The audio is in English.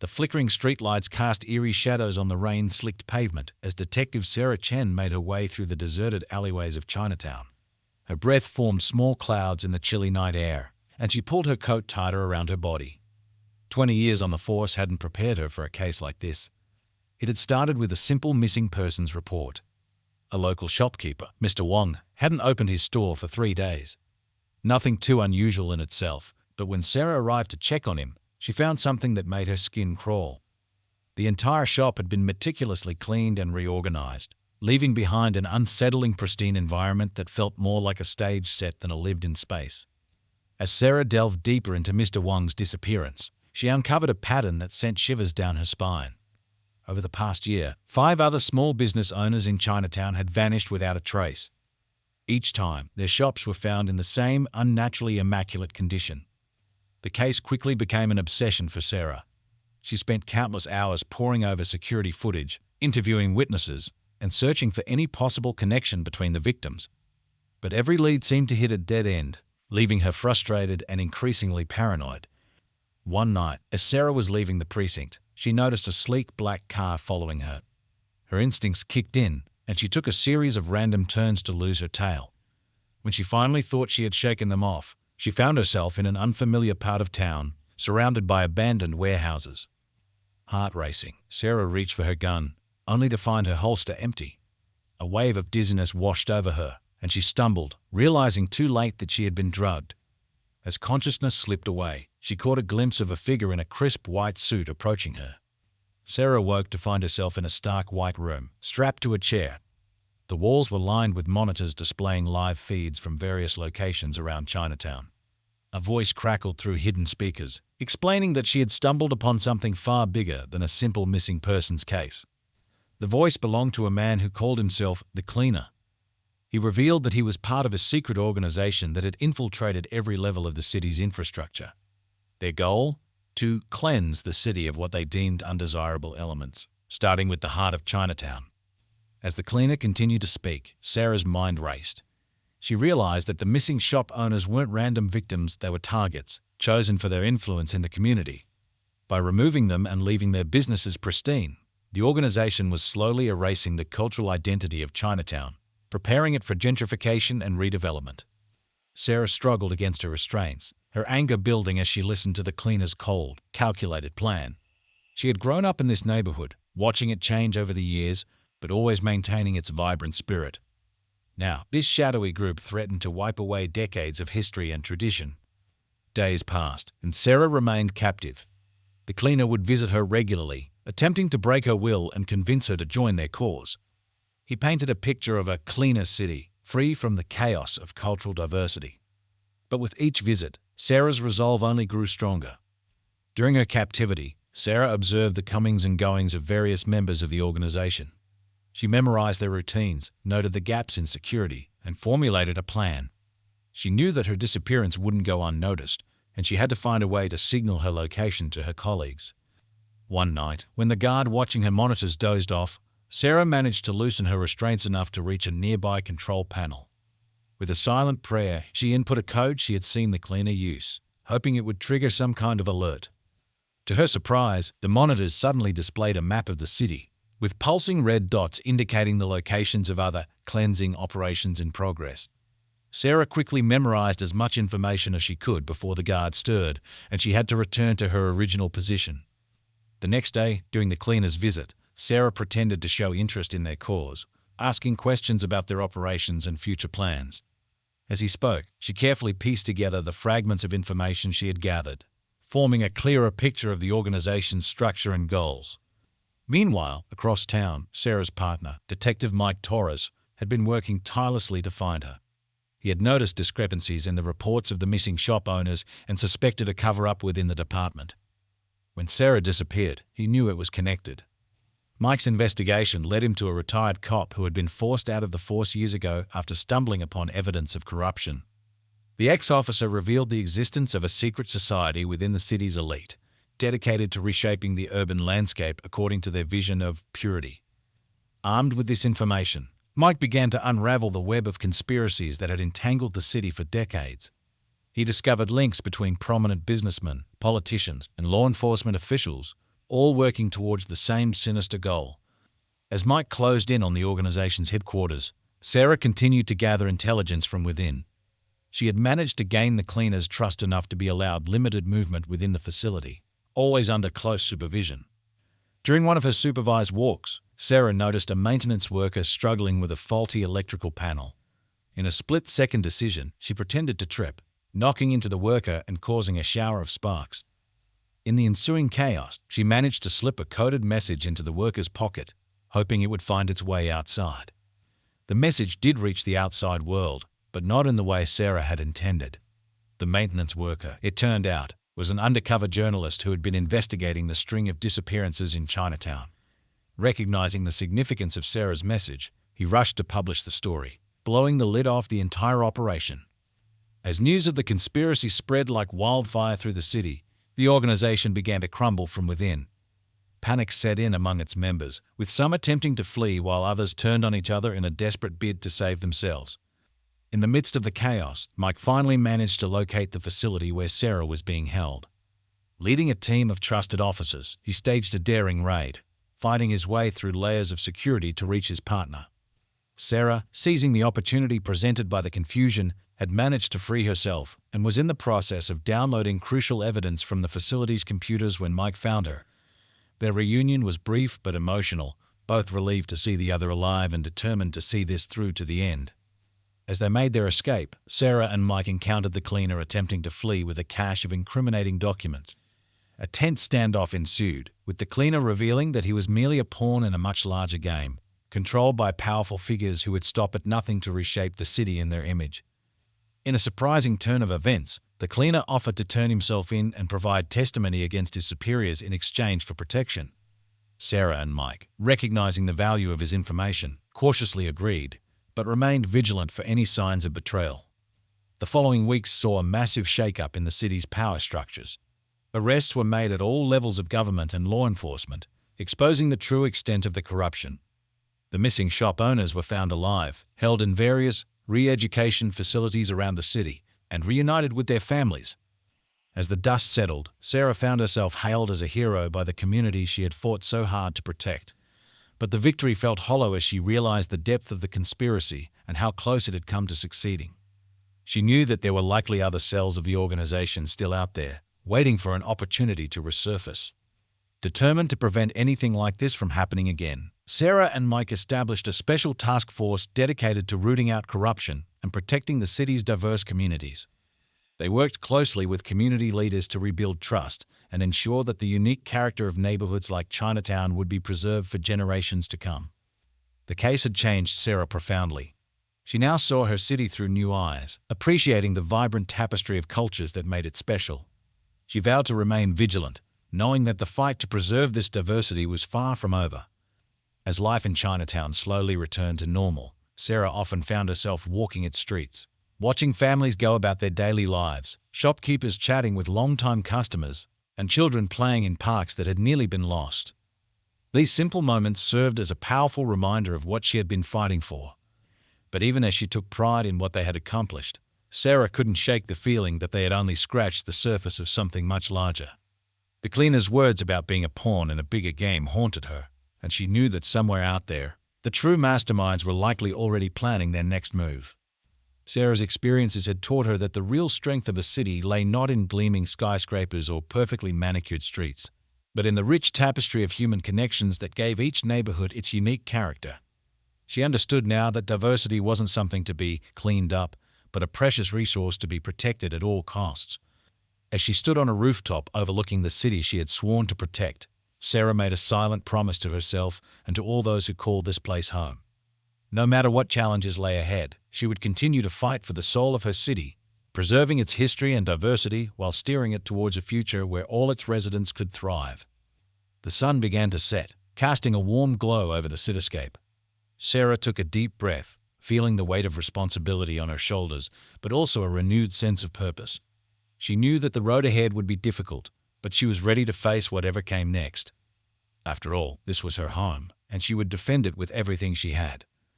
The flickering streetlights cast eerie shadows on the rain-slicked pavement as Detective Sarah Chen made her way through the deserted alleyways of Chinatown. Her breath formed small clouds in the chilly night air, and she pulled her coat tighter around her body. 20 years on the force hadn't prepared her for a case like this. It had started with a simple missing persons report. A local shopkeeper, Mr. Wong, hadn't opened his store for 3 days. Nothing too unusual in itself, but when Sarah arrived to check on him, she found something that made her skin crawl. The entire shop had been meticulously cleaned and reorganized, leaving behind an unsettling pristine environment that felt more like a stage set than a lived-in space. As Sarah delved deeper into Mr. Wong's disappearance, she uncovered a pattern that sent shivers down her spine. Over the past year, 5 other small business owners in Chinatown had vanished without a trace. Each time, their shops were found in the same unnaturally immaculate condition. The case quickly became an obsession for Sarah. She spent countless hours poring over security footage, interviewing witnesses, and searching for any possible connection between the victims. But every lead seemed to hit a dead end, leaving her frustrated and increasingly paranoid. One night, as Sarah was leaving the precinct, she noticed a sleek black car following her. Her instincts kicked in, and she took a series of random turns to lose her tail. When she finally thought she had shaken them off, she found herself in an unfamiliar part of town, surrounded by abandoned warehouses. Heart racing, Sarah reached for her gun, only to find her holster empty. A wave of dizziness washed over her, and she stumbled, realizing too late that she had been drugged. As consciousness slipped away, she caught a glimpse of a figure in a crisp white suit approaching her. Sarah woke to find herself in a stark white room, strapped to a chair. The walls were lined with monitors displaying live feeds from various locations around Chinatown. A voice crackled through hidden speakers, explaining that she had stumbled upon something far bigger than a simple missing persons case. The voice belonged to a man who called himself the Cleaner. He revealed that he was part of a secret organization that had infiltrated every level of the city's infrastructure. Their goal? To cleanse the city of what they deemed undesirable elements, starting with the heart of Chinatown. As the Cleaner continued to speak, Sarah's mind raced. She realized that the missing shop owners weren't random victims, they were targets, chosen for their influence in the community. By removing them and leaving their businesses pristine, the organization was slowly erasing the cultural identity of Chinatown, preparing it for gentrification and redevelopment. Sarah struggled against her restraints, her anger building as she listened to the Cleaner's cold, calculated plan. She had grown up in this neighborhood, watching it change over the years, but always maintaining its vibrant spirit. Now, this shadowy group threatened to wipe away decades of history and tradition. Days passed, and Sarah remained captive. The Cleaner would visit her regularly, attempting to break her will and convince her to join their cause. He painted a picture of a cleaner city, free from the chaos of cultural diversity. But with each visit, Sarah's resolve only grew stronger. During her captivity, Sarah observed the comings and goings of various members of the organization. She memorized their routines, noted the gaps in security, and formulated a plan. She knew that her disappearance wouldn't go unnoticed, and she had to find a way to signal her location to her colleagues. One night, when the guard watching her monitors dozed off, Sarah managed to loosen her restraints enough to reach a nearby control panel. With a silent prayer, she input a code she had seen the Cleaner use, hoping it would trigger some kind of alert. To her surprise, the monitors suddenly displayed a map of the city, with pulsing red dots indicating the locations of other cleansing operations in progress. Sarah quickly memorized as much information as she could before the guard stirred, and she had to return to her original position. The next day, during the Cleaner's visit, Sarah pretended to show interest in their cause, asking questions about their operations and future plans. As he spoke, she carefully pieced together the fragments of information she had gathered, forming a clearer picture of the organization's structure and goals. Meanwhile, across town, Sarah's partner, Detective Mike Torres, had been working tirelessly to find her. He had noticed discrepancies in the reports of the missing shop owners and suspected a cover-up within the department. When Sarah disappeared, he knew it was connected. Mike's investigation led him to a retired cop who had been forced out of the force years ago after stumbling upon evidence of corruption. The ex-officer revealed the existence of a secret society within the city's elite, dedicated to reshaping the urban landscape according to their vision of purity. Armed with this information, Mike began to unravel the web of conspiracies that had entangled the city for decades. He discovered links between prominent businessmen, politicians, and law enforcement officials, all working towards the same sinister goal. As Mike closed in on the organization's headquarters, Sarah continued to gather intelligence from within. She had managed to gain the cleaners' trust enough to be allowed limited movement within the facility, always under close supervision. During one of her supervised walks, Sarah noticed a maintenance worker struggling with a faulty electrical panel. In a split-second decision, she pretended to trip, knocking into the worker and causing a shower of sparks. In the ensuing chaos, she managed to slip a coded message into the worker's pocket, hoping it would find its way outside. The message did reach the outside world, but not in the way Sarah had intended. The maintenance worker, it turned out, was an undercover journalist who had been investigating the string of disappearances in Chinatown. Recognizing the significance of Sarah's message, he rushed to publish the story, blowing the lid off the entire operation. As news of the conspiracy spread like wildfire through the city, the organization began to crumble from within. Panic set in among its members, with some attempting to flee while others turned on each other in a desperate bid to save themselves. In the midst of the chaos, Mike finally managed to locate the facility where Sarah was being held. Leading a team of trusted officers, he staged a daring raid, fighting his way through layers of security to reach his partner. Sarah, seizing the opportunity presented by the confusion, had managed to free herself and was in the process of downloading crucial evidence from the facility's computers when Mike found her. Their reunion was brief but emotional, both relieved to see the other alive and determined to see this through to the end. As they made their escape, Sarah and Mike encountered the cleaner attempting to flee with a cache of incriminating documents. A tense standoff ensued, with the cleaner revealing that he was merely a pawn in a much larger game, controlled by powerful figures who would stop at nothing to reshape the city in their image. In a surprising turn of events, the cleaner offered to turn himself in and provide testimony against his superiors in exchange for protection. Sarah and Mike, recognizing the value of his information, cautiously agreed, but remained vigilant for any signs of betrayal. The following weeks saw a massive shake-up in the city's power structures. Arrests were made at all levels of government and law enforcement, exposing the true extent of the corruption. The missing shop owners were found alive, held in various re-education facilities around the city, and reunited with their families. As the dust settled, Sarah found herself hailed as a hero by the community she had fought so hard to protect. But the victory felt hollow as she realized the depth of the conspiracy and how close it had come to succeeding. She knew that there were likely other cells of the organization still out there, waiting for an opportunity to resurface. Determined to prevent anything like this from happening again, Sarah and Mike established a special task force dedicated to rooting out corruption and protecting the city's diverse communities. They worked closely with community leaders to rebuild trust and ensure that the unique character of neighborhoods like Chinatown would be preserved for generations to come. The case had changed Sarah profoundly. She now saw her city through new eyes, appreciating the vibrant tapestry of cultures that made it special. She vowed to remain vigilant, knowing that the fight to preserve this diversity was far from over. As life in Chinatown slowly returned to normal, Sarah often found herself walking its streets, watching families go about their daily lives, shopkeepers chatting with longtime customers, and children playing in parks that had nearly been lost. These simple moments served as a powerful reminder of what she had been fighting for. But even as she took pride in what they had accomplished, Sarah couldn't shake the feeling that they had only scratched the surface of something much larger. The cleaner's words about being a pawn in a bigger game haunted her, and she knew that somewhere out there, the true masterminds were likely already planning their next move. Sarah's experiences had taught her that the real strength of a city lay not in gleaming skyscrapers or perfectly manicured streets, but in the rich tapestry of human connections that gave each neighborhood its unique character. She understood now that diversity wasn't something to be cleaned up, but a precious resource to be protected at all costs. As she stood on a rooftop overlooking the city she had sworn to protect, Sarah made a silent promise to herself and to all those who called this place home. No matter what challenges lay ahead, she would continue to fight for the soul of her city, preserving its history and diversity while steering it towards a future where all its residents could thrive. The sun began to set, casting a warm glow over the cityscape. Sarah took a deep breath, feeling the weight of responsibility on her shoulders, but also a renewed sense of purpose. She knew that the road ahead would be difficult, but she was ready to face whatever came next. After all, this was her home, and she would defend it with everything she had.